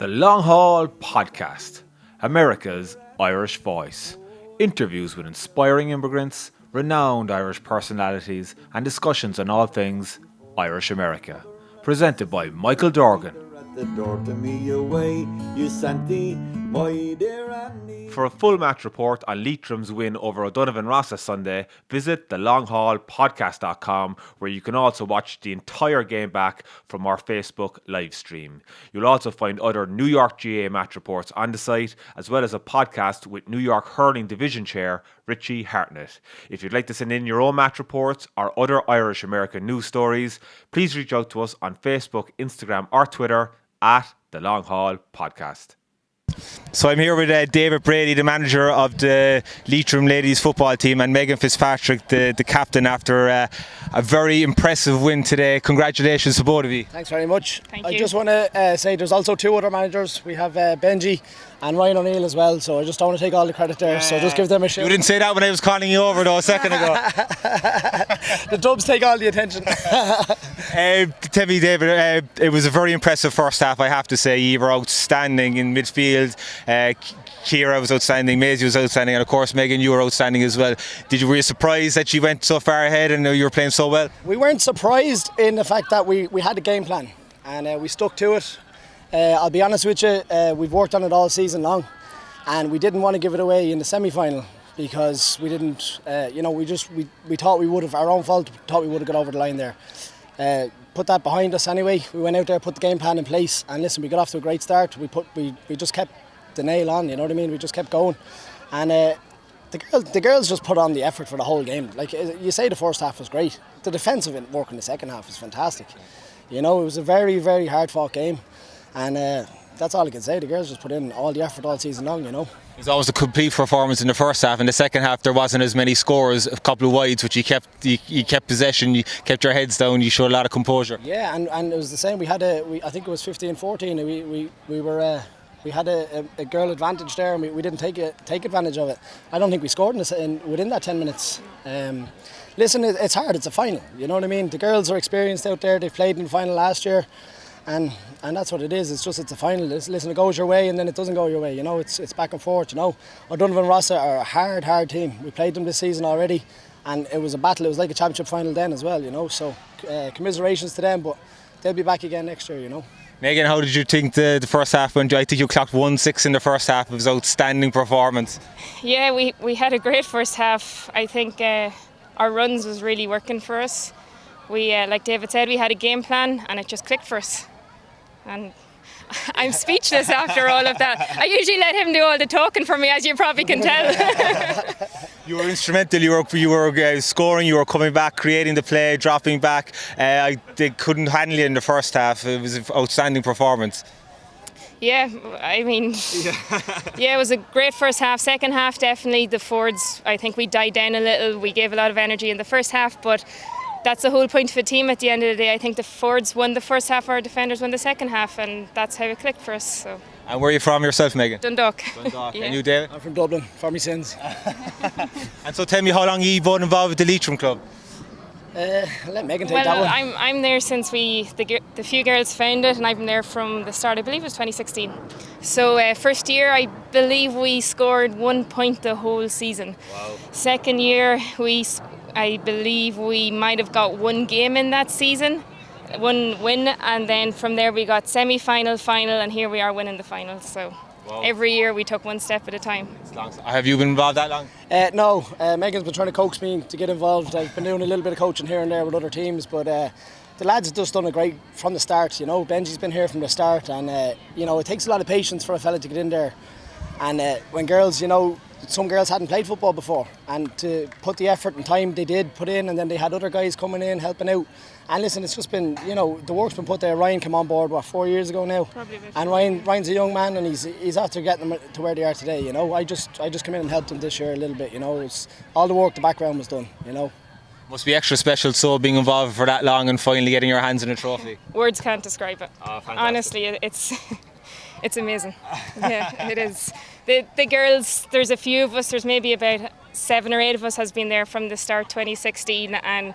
The Long Haul Podcast, America's Irish Voice. Interviews with inspiring immigrants, renowned Irish personalities, and discussions on all things Irish America. Presented by Michael Dorgan. For a full match report on Leitrim's win over O'Donovan Rossa Sunday, visit thelonghaulpodcast.com, where you can also watch the entire game back from our Facebook live stream. You'll also find other New York GAA match reports on the site, as well as a podcast with New York Hurling Division Chair Richie Hartnett. If you'd like to send in your own match reports or other Irish American news stories, please reach out to us on Facebook, Instagram or Twitter at The Long Haul Podcast. So I'm here with David Brady, the manager of the Leitrim ladies football team, and Megan Fitzpatrick, the captain, after a very impressive win today. Congratulations to both of you. Thanks very much. Thank you. I just want to say there's also two other managers. We have Benji and Ryan O'Neill as well, so I just don't want to take all the credit there, so just give them a shout. You didn't say that when I was calling you over though a second ago. The Dubs take all the attention. Tell me, David, it was a very impressive first half, I have to say. You were outstanding in midfield. Ciara was outstanding, Maisie was outstanding, and of course Megan, you were outstanding as well. Were you surprised that you went so far ahead and you were playing so well? We weren't surprised in the fact that we had a game plan and we stuck to it. I'll be honest with you, we've worked on it all season long, and we didn't want to give it away in the semi-final because we didn't, we thought we would have, our own fault, thought we would have got over the line there. Put that behind us anyway. We went out there, put the game plan in place, and listen, we got off to a great start. We just kept the nail on, you know what I mean? We just kept going, and the girls just put on the effort for the whole game. Like you say, the first half was great. The defensive work in the second half was fantastic. You know, it was a very, very hard fought game, and that's all I can say. The girls just put in all the effort all season long, you know. It was almost a complete performance in the first half. In the second half, there wasn't as many scores, a couple of wides, but you kept possession, you kept your heads down, you showed a lot of composure. Yeah, and it was the same. I think it was 15-14. We had a girl advantage there, and we didn't take advantage of it. I don't think we scored within that 10 minutes. Listen, it's hard. It's a final. You know what I mean? The girls are experienced out there. They played in the final last year. And that's what it is. It's a final. Listen, it goes your way and then it doesn't go your way. You know, it's back and forth. You know, O'Donovan Rossa are a hard team. We played them this season already, and it was a battle. It was like a championship final then as well. You know, so commiserations to them, but they'll be back again next year. You know. Megan, how did you think the first half went? I think you clocked 1-6 in the first half. It was an outstanding performance. Yeah, we had a great first half. I think our runs was really working for us. We, like David said, we had a game plan and it just clicked for us. And I'm speechless after all of that. I usually let him do all the talking for me, as you probably can tell. You were instrumental. You were scoring. You were coming back, creating the play, dropping back. They couldn't handle it in the first half. It was an outstanding performance. Yeah, I mean, yeah, it was a great first half. Second half, definitely the forwards, I think we died down a little. We gave a lot of energy in the first half, but that's the whole point of a team at the end of the day. I think the forwards won the first half, our defenders won the second half, and that's how it clicked for us. So. And where are you from yourself, Megan? Dundalk. Yeah. Yeah. And you, David? I'm from Dublin, for me sins. And so tell me, how long are you both involved with the Leitrim club? Let Megan take that one. I'm there since the few girls found it, and I've been there from the start. I believe it was 2016. So first year, I believe we scored 1 point the whole season. Wow. Second year, I believe we might have got one game in that season, one win, and then from there we got semi-final, final, and here we are winning the final. So wow. Every year we took one step at a time. Have you been involved that long? No, Megan's been trying to coax me to get involved. I've been doing a little bit of coaching here and there with other teams, but the lads have just done a great from the start. You know, Benji's been here from the start, and you know, it takes a lot of patience for a fella to get in there. And when girls, you know, some girls hadn't played football before, and to put the effort and time they did put in, and then they had other guys coming in helping out. And listen, it's just been, you know, the work's been put there. Ryan came on board 4 years ago now, and Ryan's a young man, and he's after getting them to where they are today. You know, I just come in and helped them this year a little bit. You know, it's all the work, the background was done. You know. Must be extra special, so being involved for that long and finally getting your hands on a trophy. Words can't describe it. Oh, fantastic. Honestly, it's amazing. Yeah, it is. The girls, there's a few of us, there's maybe about 7 or 8 of us has been there from the start 2016, and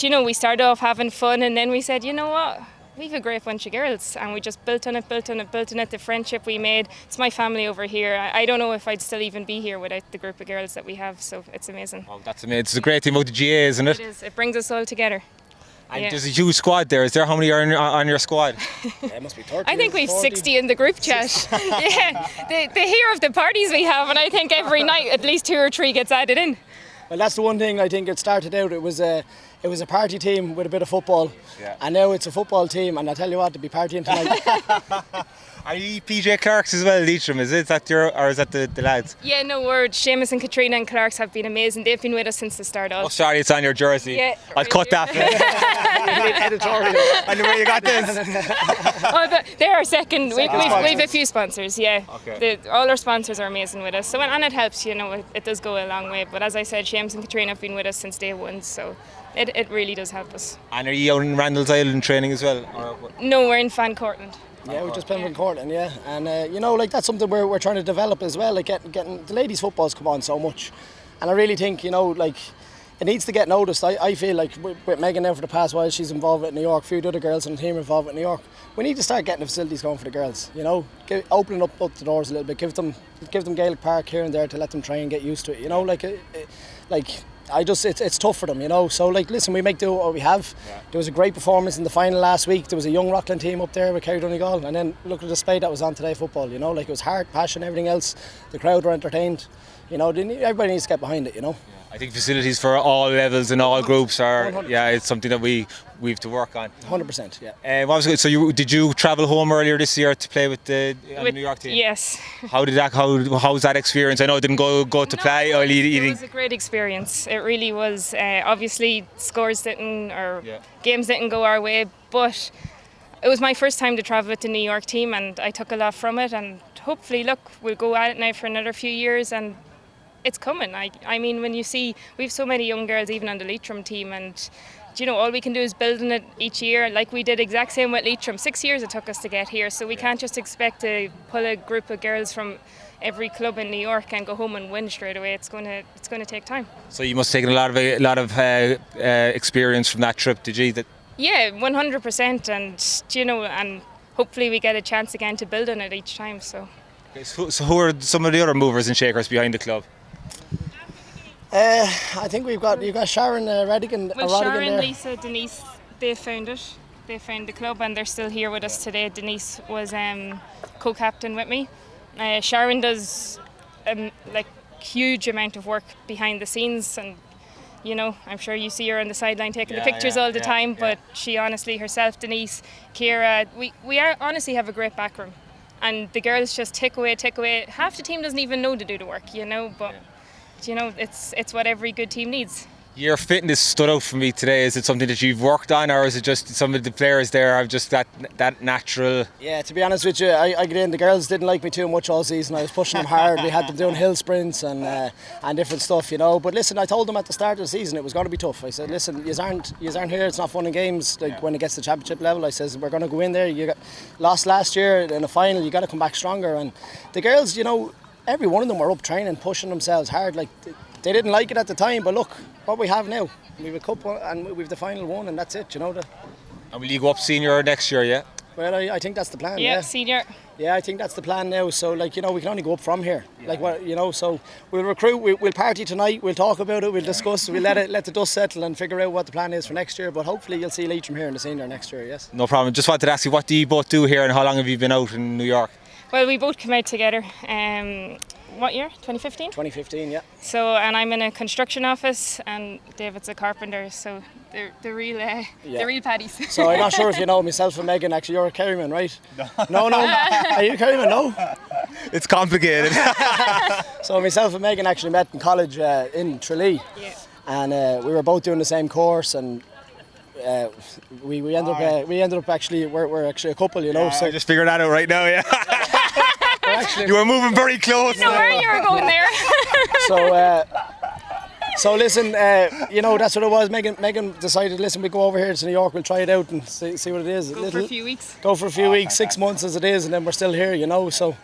you know, we started off having fun, and then we said, you know what, we've a great bunch of girls, and we just built on it. The friendship we made. It's my family over here. I don't know if I'd still even be here without the group of girls that we have. So it's amazing. Oh, that's amazing. It's a great team about the GAA, isn't it? It is. It brings us all together. And there's a huge squad there. Is there how many are on your squad? Yeah, it must be 30. I think we've 40. 60 in the group chat. Yeah, they hear of the parties we have, and I think every night at least 2 or 3 gets added in. Well, that's the one thing. I think it started out. It was a party team with a bit of football, and now it's a football team. And I tell you what, to be partying tonight. Are you PJ Clark's as well, Leitrim? Is that or is that the lads? Yeah, no word. Seamus and Katrina and Clark's have been amazing. They've been with us since the start. Oh, sorry, it's on your jersey. Yeah, I'll cut that. Editorial. I know where you got this. They're our second. We've a few sponsors. Yeah, okay. All our sponsors are amazing with us. So and it helps. It does go a long way. But as I said, Seamus and Katrina have been with us since day one. So it really does help us. And are you out in Randall's Island training as well? No, we're in Fan Cortland. Yeah, we're just playing in Cortland, yeah. And, that's something we're trying to develop as well. Like, getting the ladies' football's come on so much. And I really think, it needs to get noticed. I feel like with Megan now for the past while, she's involved with New York, a few other girls on the team are involved with New York. We need to start getting the facilities going for the girls, opening up the doors a little bit, give them Gaelic Park here and there to let them try and get used to it, it's tough for them, So listen, we make do what we have. Yeah. There was a great performance in the final last week. There was a young Rockland team up there with Kerry Donegal, and then look at the display that was on today football. It was heart, passion, everything else. The crowd were entertained. Everybody needs to get behind it. Yeah. I think facilities for all levels and all groups are 100%. It's something that we have to work on. 100%, yeah. So did you travel home earlier this year to play with the New York team? Yes. How was that experience? I know it didn't go to play. It was a great experience. It really was. Obviously, games didn't go our way, but it was my first time to travel with the New York team, and I took a lot from it. And hopefully, we'll go at it now for another few years, and it's coming. I mean, when you see we have so many young girls even on the Leitrim team, and all we can do is build on it each year, like we did exact same with Leitrim. 6 years it took us to get here, so we can't just expect to pull a group of girls from every club in New York and go home and win straight away. It's going to take time. So you must have taken a lot of experience from that trip, did you? Yeah, 100%, and hopefully we get a chance again to build on it each time. So. Okay, so who are some of the other movers and shakers behind the club? I think you've got Sharon Redigan. Sharon, there. Lisa, Denise, they found it. They found the club, and they're still here with us today. Denise was co-captain with me. Sharon does huge amount of work behind the scenes, and I'm sure you see her on the sideline taking the pictures all the time. But she honestly herself, Denise, Ciara, we honestly have a great backroom, and the girls just tick away. Half the team doesn't even know to do the work, but. It's what every good team needs. Your fitness stood out for me today. Is it something that you've worked on, or is it just some of the players there have just that natural? Yeah, to be honest with you, I get in. The girls didn't like me too much all season. I was pushing them hard. We had them doing hill sprints and different stuff, But listen, I told them at the start of the season it was going to be tough. I said, listen, you aren't here. It's not fun in games. When it gets to championship level, I says we're going to go in there. You got lost last year in the final. You got to come back stronger. And the girls, every one of them were up training, pushing themselves hard. They didn't like it at the time, but look what we have now. We've a cup and we've the final one, and that's it. And will you go up senior next year? Yeah. Well, I think that's the plan. Yeah, senior. Yeah, I think that's the plan now. So we can only go up from here. So we'll recruit. We'll party tonight. We'll talk about it. We'll discuss. We'll let the dust settle and figure out what the plan is for next year. But hopefully you'll see Leitrim here in the senior next year. Yes. No problem. Just wanted to ask you, what do you both do here, and how long have you been out in New York? Well, we both came out together. What year? 2015? 2015, yeah. So, and I'm in a construction office, and David's a carpenter, so they're real paddies. So I'm not sure if you know myself and Megan. Actually, you're a Kerryman, right? No. Are you a Kerryman? No. It's complicated. So myself and Megan actually met in college in Tralee, and we were both doing the same course, and. We ended up actually we're actually a couple, So I just figured that out right now, yeah. You were moving very close. I know where you were going there. So listen, that's what it was. Megan decided, listen, we go over here to New York, we'll try it out and see what it is. Go for a few weeks. Go for a few weeks, 6 months as it is, and then we're still here, So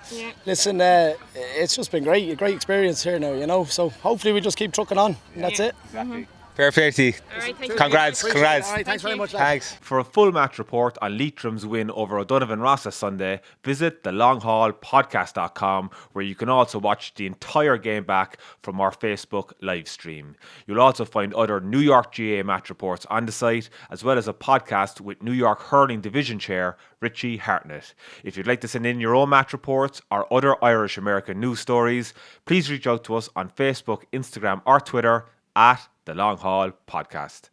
listen, it's just been great, a great experience here now, So hopefully we just keep trucking on, and that's it. Exactly. Fair play to you. All right, thank you. Congrats. All right, thanks very much, lads. Thanks. For a full match report on Leitrim's win over O'Donovan Ross Sunday, visit thelonghallpodcast.com, where you can also watch the entire game back from our Facebook live stream. You'll also find other New York GAA match reports on the site, as well as a podcast with New York Hurling Division Chair Richie Hartnett. If you'd like to send in your own match reports or other Irish American news stories, please reach out to us on Facebook, Instagram or Twitter at The Long Haul Podcast.